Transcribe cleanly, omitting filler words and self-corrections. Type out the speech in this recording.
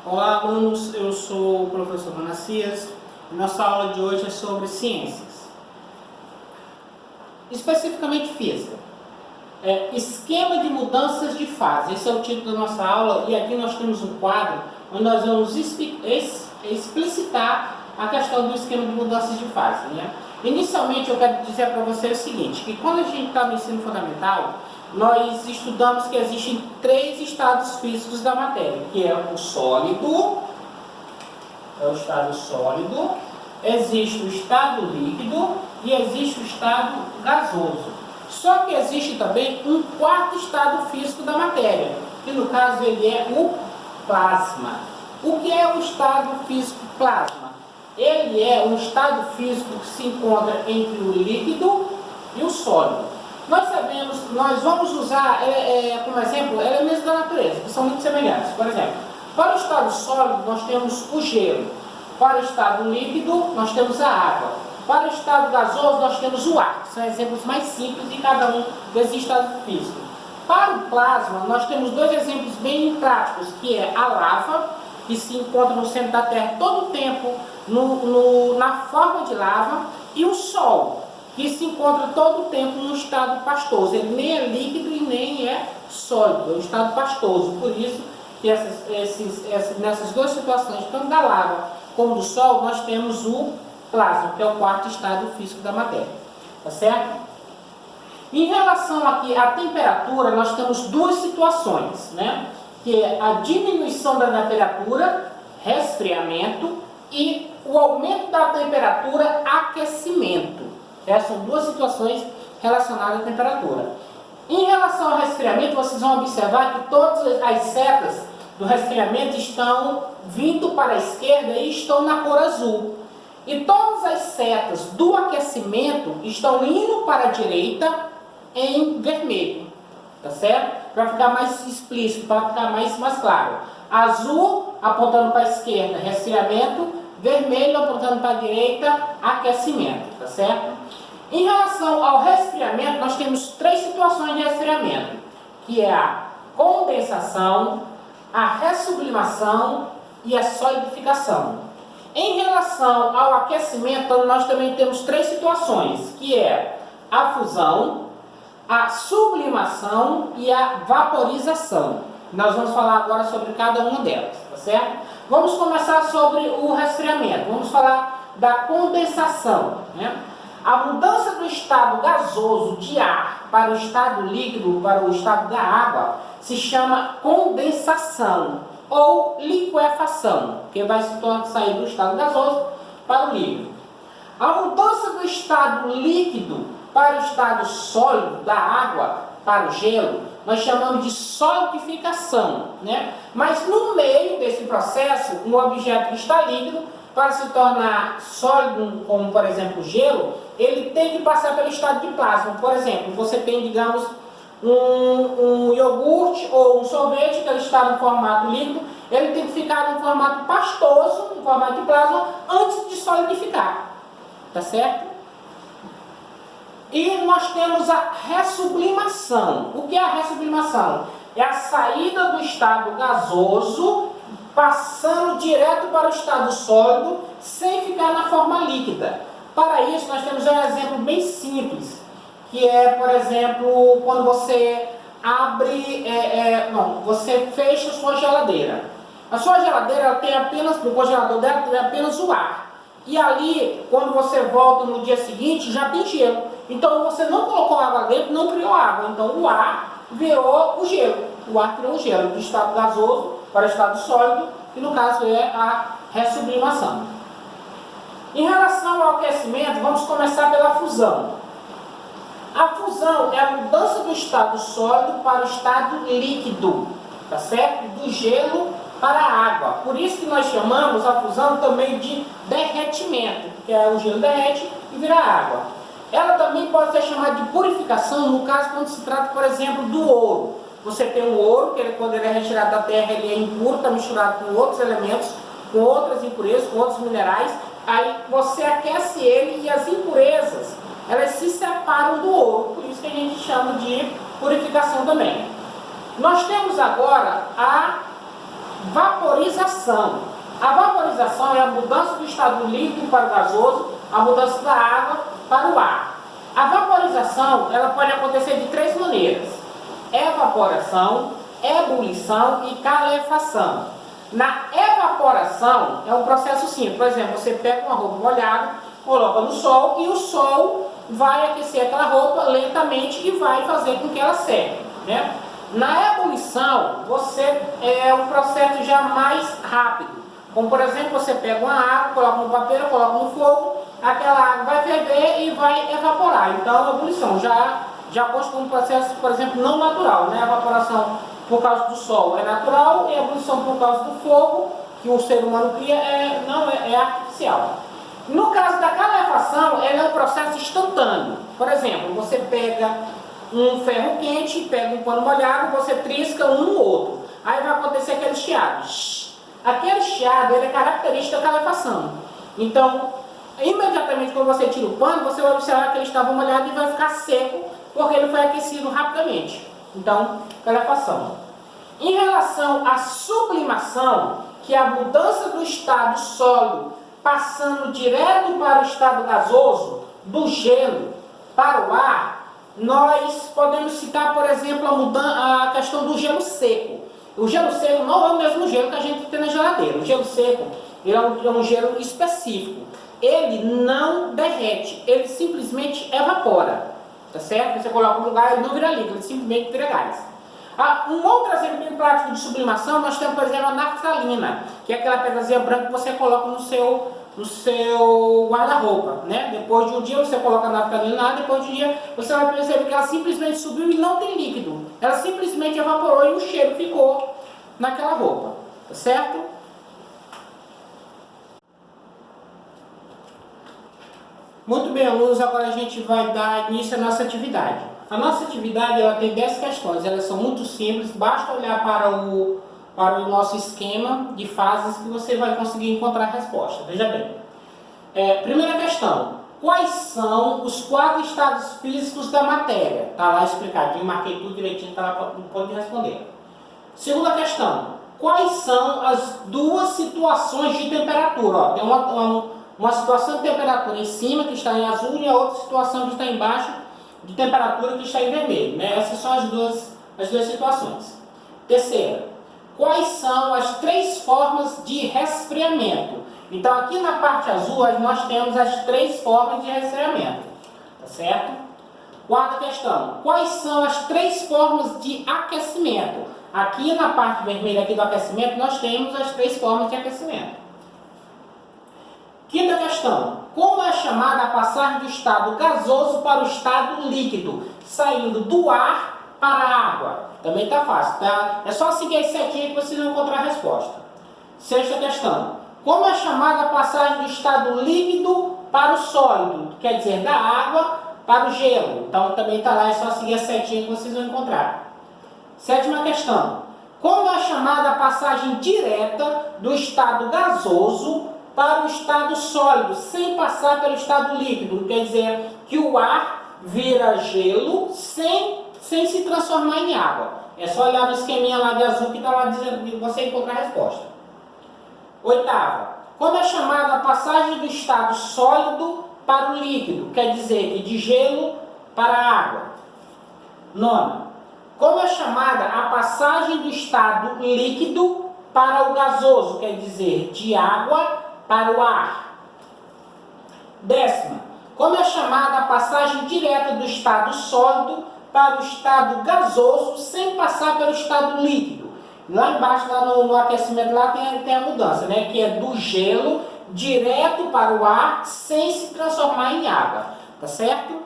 Olá, alunos, eu sou o professor Manassias e nossa aula de hoje é sobre ciências, especificamente física. Esquema de mudanças de fase, esse é o título da nossa aula, e aqui nós temos um quadro onde nós vamos explicitar a questão do esquema de mudanças de fase, né? Inicialmente eu quero dizer para você o seguinte, que quando a gente está no ensino fundamental, nós estudamos que existem três estados físicos da matéria, que é o sólido, existe o estado líquido e existe o estado gasoso. Só que existe também um quarto estado físico da matéria, que no caso ele é o plasma. O que é o estado físico plasma? Ele é um estado físico que se encontra entre o líquido e o sólido. Nós vamos usar como exemplo elementos da natureza, que são muito semelhantes. Por exemplo, para o estado sólido nós temos o gelo, para o estado líquido nós temos a água, para o estado gasoso nós temos o ar, que são exemplos mais simples de cada um desses estados físicos. Para o plasma nós temos dois exemplos bem práticos, que é a lava, que se encontra no centro da Terra todo o tempo na forma de lava, e o Sol, que se encontra todo o tempo no estado pastoso. Ele nem é líquido e nem é sólido, é um estado pastoso. Por isso que nessas duas situações, tanto da lava como do Sol, nós temos o plasma, que é o quarto estado físico da matéria. Tá certo? Em relação aqui à temperatura, nós temos duas situações, né? Que é a diminuição da temperatura, resfriamento, e o aumento da temperatura, aquecimento. Essas são duas situações relacionadas à temperatura. Em relação ao resfriamento, vocês vão observar que todas as setas do resfriamento estão vindo para a esquerda e estão na cor azul. E todas as setas do aquecimento estão indo para a direita em vermelho. Tá certo? Para ficar mais explícito, para ficar mais claro. Azul apontando para a esquerda, resfriamento. Vermelho apontando para a direita, aquecimento. Tá certo? Em relação ao resfriamento, nós temos três situações de resfriamento, que é a condensação, a ressublimação e a solidificação. Em relação ao aquecimento, nós também temos três situações, que é a fusão, a sublimação e a vaporização. Nós vamos falar agora sobre cada uma delas, tá certo? Vamos começar sobre o resfriamento. Vamos falar da condensação, né? A mudança do estado gasoso de ar para o estado líquido, para o estado da água, se chama condensação ou liquefação, que vai sair do estado gasoso para o líquido. A mudança do estado líquido para o estado sólido da água, para o gelo, nós chamamos de solidificação, né? Mas no meio desse processo, um objeto que está líquido, para se tornar sólido, como por exemplo o gelo, ele tem que passar pelo estado de plasma. Por exemplo, você tem, digamos, um iogurte ou um sorvete que ele está no formato líquido, ele tem que ficar no formato pastoso, no formato de plasma, antes de solidificar. Tá certo? E nós temos a ressublimação. O que é a ressublimação? É a saída do estado gasoso, passando direto para o estado sólido, sem ficar na forma líquida. Para isso, nós temos um exemplo bem simples, que é, por exemplo, quando você você fecha a sua geladeira. A sua geladeira ela tem apenas, no congelador dela tem apenas o ar. E ali, quando você volta no dia seguinte, já tem gelo. Então, você não colocou água dentro, não criou água. Então, o ar virou o gelo. O ar criou o gelo, do estado gasoso para o estado sólido, que no caso é a ressublimação. Em relação ao aquecimento, vamos começar pela fusão. A fusão é a mudança do estado sólido para o estado líquido, tá certo? Do gelo para a água. Por isso que nós chamamos a fusão também de derretimento, porque o gelo derrete e vira água. Ela também pode ser chamada de purificação, no caso quando se trata, por exemplo, do ouro. Você tem o ouro, que quando ele é retirado da terra, ele é impuro, está misturado com outros elementos, com outras impurezas, com outros minerais. Aí você aquece ele e as impurezas, elas se separam do ouro. Por isso que a gente chama de purificação também. Nós temos agora a vaporização. A vaporização é a mudança do estado líquido para o gasoso, a mudança da água para o ar. A vaporização, ela pode acontecer de três maneiras: evaporação, ebulição e calefação. Na evaporação, é um processo simples. Por exemplo, você pega uma roupa molhada, coloca no sol e o sol vai aquecer aquela roupa lentamente e vai fazer com que ela seque, né? Na ebulição, é um processo já mais rápido. Como, por exemplo, você pega uma água, coloca no papel, coloca no fogo, aquela água vai ferver e vai evaporar. Então, a ebulição já posto como processo, por exemplo, não natural, né? A evaporação por causa do sol é natural e a ebulição por causa do fogo, que o ser humano cria, é artificial. No caso da calefação, ela é um processo instantâneo. Por exemplo, você pega um ferro quente, pega um pano molhado, você trisca um no outro. Aí vai acontecer aquele chiado. Aquele chiado, ele é característico da calefação. Então, imediatamente quando você tira o pano, você vai observar que ele estava molhado e vai ficar seco, porque ele foi aquecido rapidamente. Então, calefação. Em relação à sublimação, que é a mudança do estado sólido passando direto para o estado gasoso, do gelo para o ar, nós podemos citar, por exemplo, a questão do gelo seco. O gelo seco não é o mesmo gelo que a gente tem na geladeira. O gelo seco ele é um gelo específico. Ele não derrete, ele simplesmente evapora. Tá certo? Você coloca no lugar, ele não vira líquido, ele simplesmente vira gás. Um outro exemplo bem prático de sublimação, nós temos, por exemplo, a naftalina, que é aquela pedazinha branca que você coloca no seu guarda-roupa, né? Depois de um dia você coloca a naftalina lá, depois de um dia você vai perceber que ela simplesmente subiu e não tem líquido. Ela simplesmente evaporou e o cheiro ficou naquela roupa, tá certo? Muito bem, alunos, agora a gente vai dar início à nossa atividade. A nossa atividade ela tem 10 questões, elas são muito simples, basta olhar para o nosso esquema de fases que você vai conseguir encontrar a resposta. Veja bem. Primeira questão: quais são os 4 estados físicos da matéria? Está lá explicadinho, marquei tudo direitinho, está lá, pode responder. Segunda questão: quais são as 2 situações de temperatura? Ó, tem uma situação de temperatura em cima, que está em azul, e a outra situação que está embaixo, de temperatura, que está em vermelho, né? Essas são as duas situações. Terceira: quais são as 3 formas de resfriamento? Então, aqui na parte azul, nós temos as 3 formas de resfriamento, tá certo? Quarta questão: quais são as 3 formas de aquecimento? Aqui na parte vermelha aqui do aquecimento, nós temos as 3 formas de aquecimento. Quinta questão: como é chamada a passagem do estado gasoso para o estado líquido, saindo do ar para a água? Também está fácil, tá? É só seguir as setinhas que vocês vão encontrar a resposta. Sexta questão: como é chamada a passagem do estado líquido para o sólido? Quer dizer, da água para o gelo. Então também está lá, é só seguir a setinha que vocês vão encontrar. Sétima questão: como é chamada a passagem direta do estado gasoso para o estado sólido, sem passar pelo estado líquido? Quer dizer, que o ar vira gelo sem se transformar em água. É só olhar no esqueminha lá de azul que está lá dizendo que você encontra a resposta. Oitava: como é chamada a passagem do estado sólido para o líquido? Quer dizer, que de gelo para a água. Nona: como é chamada a passagem do estado líquido para o gasoso? Quer dizer, de água para o ar. Décima: como é chamada a passagem direta do estado sólido para o estado gasoso sem passar pelo estado líquido? Lá embaixo, lá no aquecimento, lá tem a mudança, né? Que é do gelo direto para o ar sem se transformar em água, tá certo?